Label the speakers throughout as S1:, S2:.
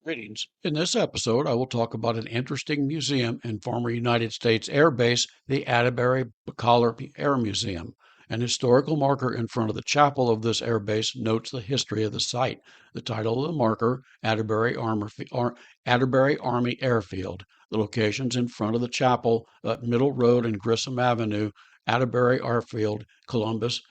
S1: Greetings. In this episode, I will talk about an interesting museum in former United States Air Base, the Atterbury-Bakalar Air Museum. An historical marker in front of the chapel of this air base notes the history of the site. The title of the marker, Atterbury Army Airfield. The locations in front of the chapel at Middle Road and Grissom Avenue, Atterbury Airfield, Columbus,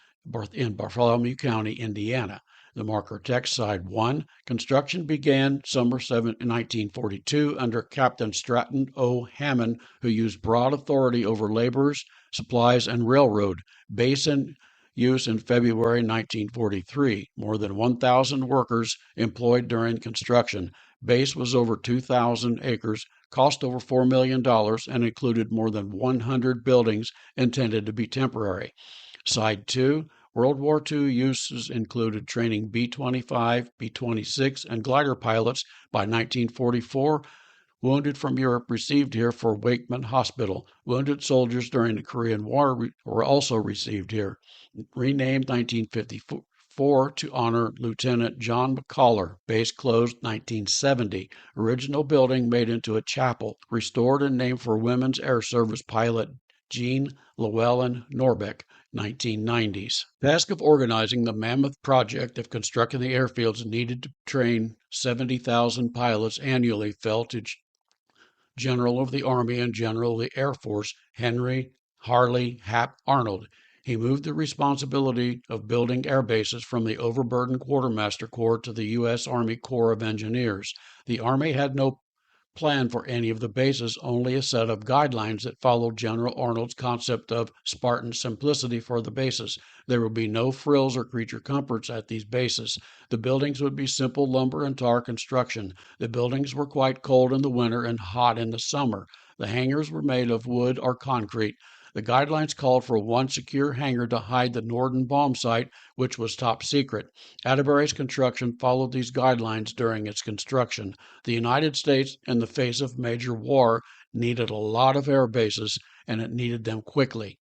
S1: in Bartholomew County, Indiana. The marker text side 1. Construction began summer 1942 under Captain Stratton O. Hammond, who used broad authority over laborers, supplies, and railroad. Base in use in February 1943. More than 1,000 workers employed during construction. Base was over 2,000 acres, cost over $4 million, and included more than 100 buildings intended to be temporary. Side 2. World War II uses included training B-25, B-26, and glider pilots. By 1944, wounded from Europe received here for Wakeman Hospital. Wounded soldiers during the Korean War were also received here. Renamed 1954 to honor Lieutenant John McCullough. Base closed 1970. Original building made into a chapel. Restored and named for Women's Air Service pilot Jean Llewellyn Norbeck. 1990s. Task of organizing the mammoth project of constructing the airfields needed to train 70,000 pilots annually fell to General of the Army and General of the Air Force Henry Harley Hap Arnold. He moved the responsibility of building air bases from the overburdened Quartermaster Corps to the U.S. Army Corps of Engineers. The Army had no plan for any of the bases, only a set of guidelines that followed General Arnold's concept of Spartan simplicity for the bases. There would be no frills or creature comforts at these bases. The buildings would be simple lumber and tar construction. The buildings were quite cold in the winter and hot in the summer. The hangars were made of wood or concrete. The guidelines called for one secure hangar to hide the Norden bomb site, which was top secret. Atterbury's construction followed these guidelines during its construction. The United States, in the face of major war, needed a lot of air bases, and it needed them quickly.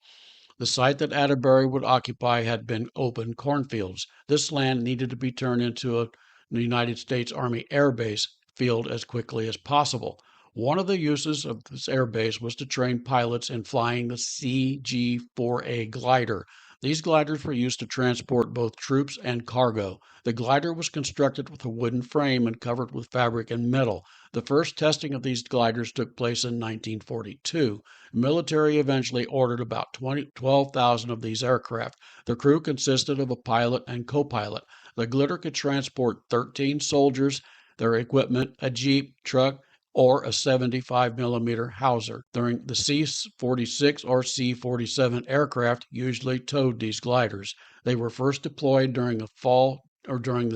S1: The site that Atterbury would occupy had been open cornfields. This land needed to be turned into a United States Army Air Base field as quickly as possible. One of the uses of this air base was to train pilots in flying the CG-4A glider. These gliders were used to transport both troops and cargo. The glider was constructed with a wooden frame and covered with fabric and metal. The first testing of these gliders took place in 1942. The military eventually ordered about 12,000 of these aircraft. The crew consisted of a pilot and co-pilot. The glider could transport 13 soldiers, their equipment, a jeep, truck, or a 75 millimeter Hauser. During the C-46 or C-47 aircraft usually towed these gliders. They were first deployed during the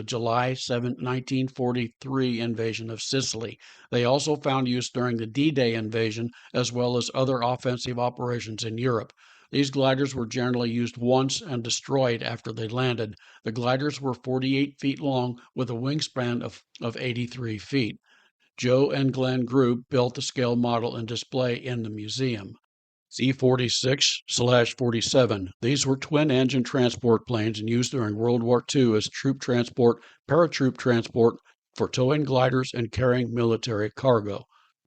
S1: July 7, 1943 invasion of Sicily. They also found use during the D-Day invasion as well as other offensive operations in Europe. These gliders were generally used once and destroyed after they landed. The gliders were 48 feet long with a wingspan of 83 feet. Joe and Glenn Group built the scale model and display in the museum. C-46/47. These were twin-engine transport planes and used during World War II as troop transport, paratroop transport for towing gliders and carrying military cargo.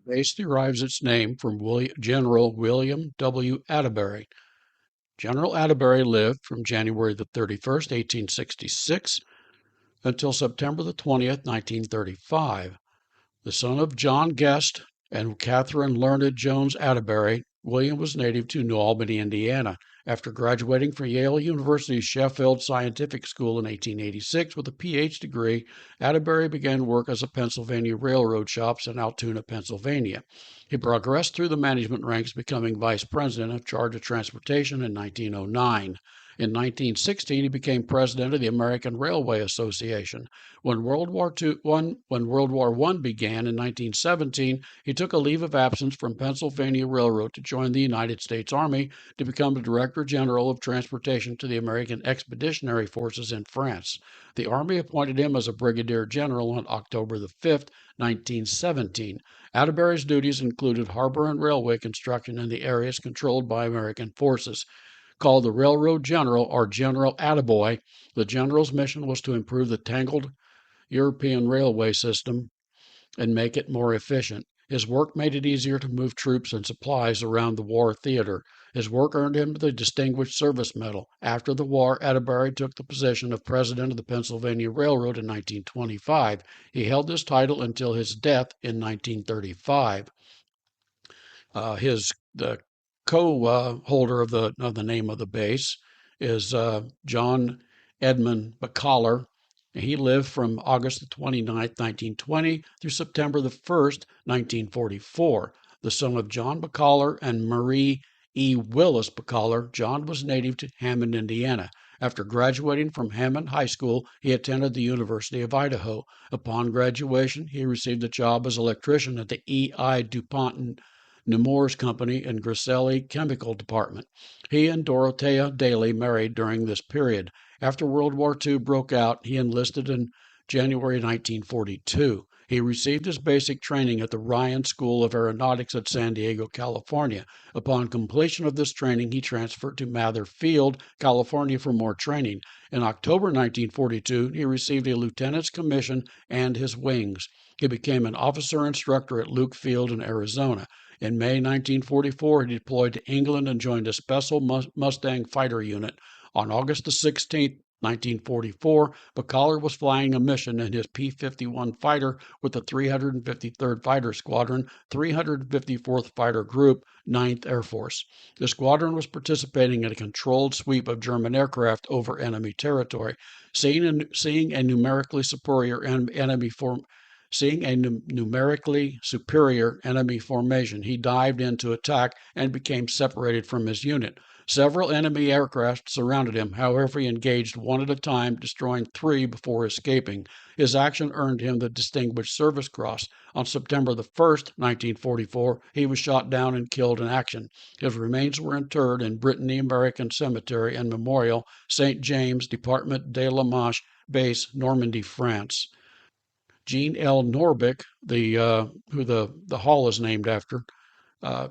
S1: The base derives its name from General William W. Atterbury. General Atterbury lived from January the 31st, 1866 until September the 20th, 1935. The son of John Guest and Catherine Learned Jones Atterbury, William was native to New Albany, Indiana. After graduating from Yale University's Sheffield Scientific School in 1886 with a Ph. degree, Atterbury began work as a Pennsylvania railroad shops in Altoona, Pennsylvania. He progressed through the management ranks, becoming vice president in charge of transportation in 1909. In 1916, he became president of the American Railway Association. When World War I began in 1917, he took a leave of absence from Pennsylvania Railroad to join the United States Army to become the Director General of Transportation to the American Expeditionary Forces in France. The Army appointed him as a Brigadier General on October the 5th, 1917. Atterbury's duties included harbor and railway construction in the areas controlled by American forces. Called the Railroad General or General Attaboy, the general's mission was to improve the tangled European railway system and make it more efficient. His work made it easier to move troops and supplies around the war theater. His work earned him the Distinguished Service Medal. After the war, Atterbury took the position of president of the Pennsylvania Railroad in 1925. He held this title until his death in 1935. His the co-holder of the name of the base is John Edmund Bakalar. He lived from August the 29th, 1920 through September the 1st, 1944. The son of John Bakalar and Marie E. Willis Bakalar, John was native to Hammond, Indiana. After graduating from Hammond High School, he attended the University of Idaho. Upon graduation, he received a job as electrician at the E.I. DuPont Nemours Company and Griselli Chemical Department. He and Dorothea Daly married during this period. After World War II broke out, he enlisted in January 1942. He received his basic training at the Ryan School of Aeronautics at San Diego, California. Upon completion of this training, he transferred to Mather Field, California for more training. In October 1942, he received a lieutenant's commission and his wings. He became an officer instructor at Luke Field in Arizona. In May 1944, he deployed to England and joined a Special Mustang fighter unit. On August 16, 1944, Bakalar was flying a mission in his P-51 fighter with the 353rd Fighter Squadron, 354th Fighter Group, 9th Air Force. The squadron was participating in a controlled sweep of German aircraft over enemy territory. Seeing a numerically superior enemy formation, he dived in to attack and became separated from his unit. Several enemy aircraft surrounded him. However, he engaged one at a time, destroying 3 before escaping. His action earned him the Distinguished Service Cross. On September the 1st, 1944, he was shot down and killed in action. His remains were interred in Brittany American Cemetery and Memorial, St. James, Department de la Manche Base, Normandy, France. Jean L. Norbeck, who the hall is named after, uh,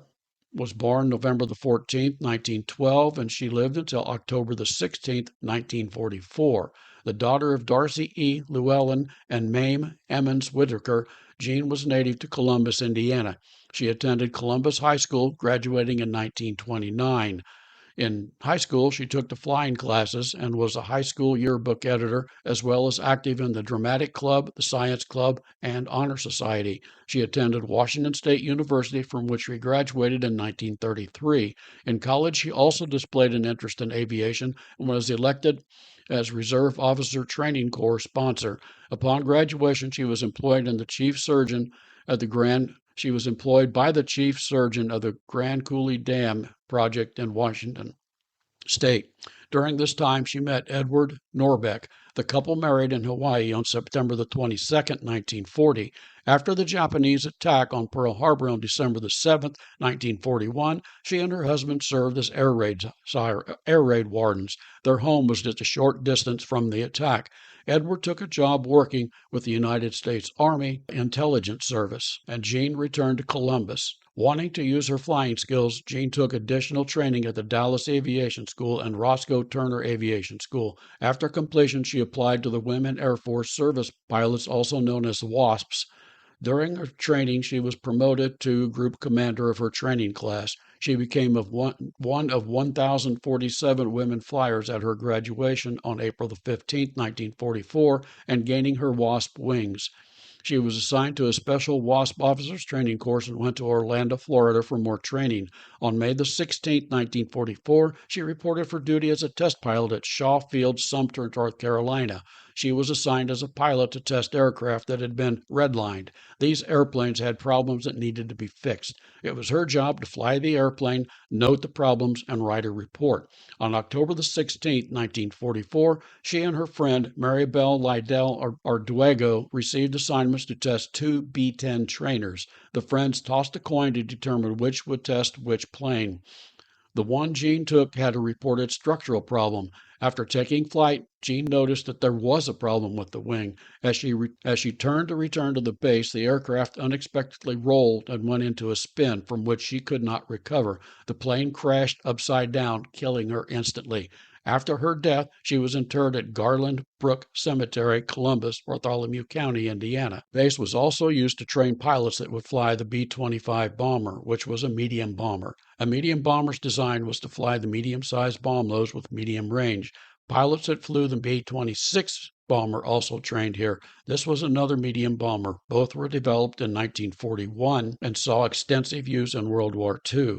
S1: was born November the 14th, 1912, and she lived until October the 16th, 1944. The daughter of Darcy E. Llewellyn and Mame Emmons Whitaker, Jean was native to Columbus, Indiana. She attended Columbus High School, graduating in 1929. In high school, she took the flying classes and was a high school yearbook editor, as well as active in the Dramatic Club, the Science Club, and Honor Society. She attended Washington State University, from which she graduated in 1933. In college, she also displayed an interest in aviation and was elected as Reserve Officer Training Corps sponsor. Upon graduation, she was employed by the chief surgeon of the Grand Coulee Dam project in Washington State. During this time, she met Edward Norbeck. The couple married in Hawaii on September the 22nd, 1940. After the Japanese attack on Pearl Harbor on December the 7th, 1941, she and her husband served as air raid wardens. Their home was just a short distance from the attack. Edward took a job working with the United States Army Intelligence Service, and Jean returned to Columbus. Wanting to use her flying skills, Jean took additional training at the Dallas Aviation School and Roscoe Turner Aviation School. After completion, she applied to the Women Air Force Service Pilots, also known as WASPs. During her training, she was promoted to group commander of her training class. She became one of 1,047 women flyers at her graduation on April the 15th, 1944, and gaining her WASP wings. She was assigned to a special WASP officers training course and went to Orlando, Florida for more training. On May the 16th, 1944, she reported for duty as a test pilot at Shaw Field, Sumter, North Carolina. She was assigned as a pilot to test aircraft that had been redlined. These airplanes had problems that needed to be fixed. It was her job to fly the airplane, note the problems, and write a report. On October the 16th, 1944, she and her friend Maribel Lydell Arduego received assignments to test 2 B-10 trainers. The friends tossed a coin to determine which would test which plane. The one Jean took had a reported structural problem. After taking flight, Jean noticed that there was a problem with the wing. As she turned to return to the base, the aircraft unexpectedly rolled and went into a spin from which she could not recover. The plane crashed upside down, killing her instantly. After her death, she was interred at Garland Brook Cemetery, Columbus, Bartholomew County, Indiana. The base was also used to train pilots that would fly the B-25 bomber, which was a medium bomber. A medium bomber's design was to fly the medium-sized bomb loads with medium range. Pilots that flew the B-26 bomber also trained here. This was another medium bomber. Both were developed in 1941 and saw extensive use in World War II.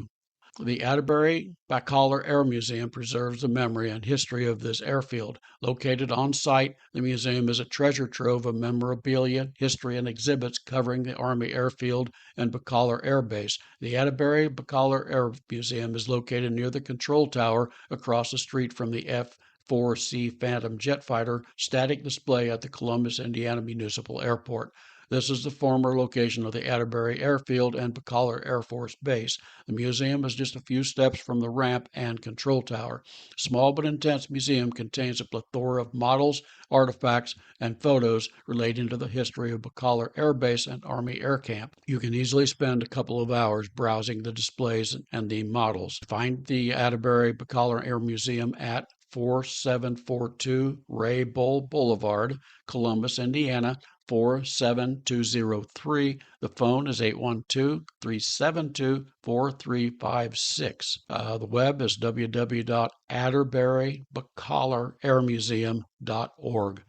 S1: The Atterbury-Bakalar Air Museum preserves the memory and history of this airfield. Located on site, the museum is a treasure trove of memorabilia, history, and exhibits covering the Army Airfield and Bakalar Air Base. The Atterbury-Bakalar Air Museum is located near the control tower across the street from the F-4C Phantom jet fighter static display at the Columbus, Indiana Municipal Airport. This is the former location of the Atterbury Airfield and Bakalar Air Force Base. The museum is just a few steps from the ramp and control tower. Small but intense museum contains a plethora of models, artifacts, and photos relating to the history of Bakalar Air Base and Army Air Camp. You can easily spend a couple of hours browsing the displays and the models. Find the Atterbury-Bakalar Air Museum at 4742 Ray Bull Boulevard, Columbus, Indiana, 47203. The phone is 812-372-4356. The web is www.atterbury-bakalarairmuseum.org.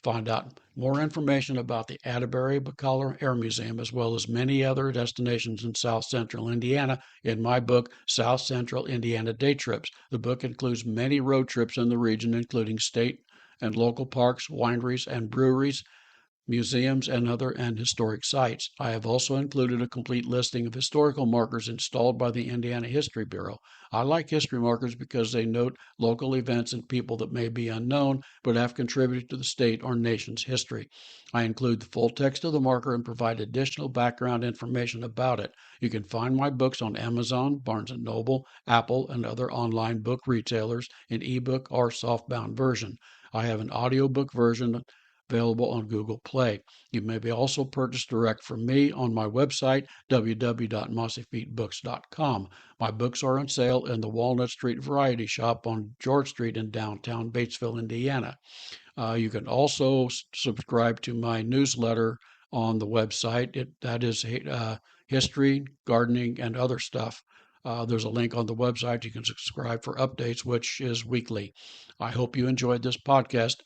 S1: Find out more information about the Atterbury-Bakalar Air Museum as well as many other destinations in South Central Indiana in my book, South Central Indiana Day Trips. The book includes many road trips in the region, including state and local parks, wineries, and breweries, museums, and historic sites. I have also included a complete listing of historical markers installed by the Indiana History Bureau. I like history markers because they note local events and people that may be unknown but have contributed to the state or nation's history. I include the full text of the marker and provide additional background information about it. You can find my books on Amazon, Barnes & Noble, Apple, and other online book retailers in ebook or softbound version. I have an audiobook version available on Google Play. You may be also purchased direct from me on my website, www.mossyfeetbooks.com. My books are on sale in the Walnut Street Variety Shop on George Street in downtown Batesville, Indiana. You can also subscribe to my newsletter on the website. That is history, gardening, and other stuff. There's a link on the website. You can subscribe for updates, which is weekly. I hope you enjoyed this podcast.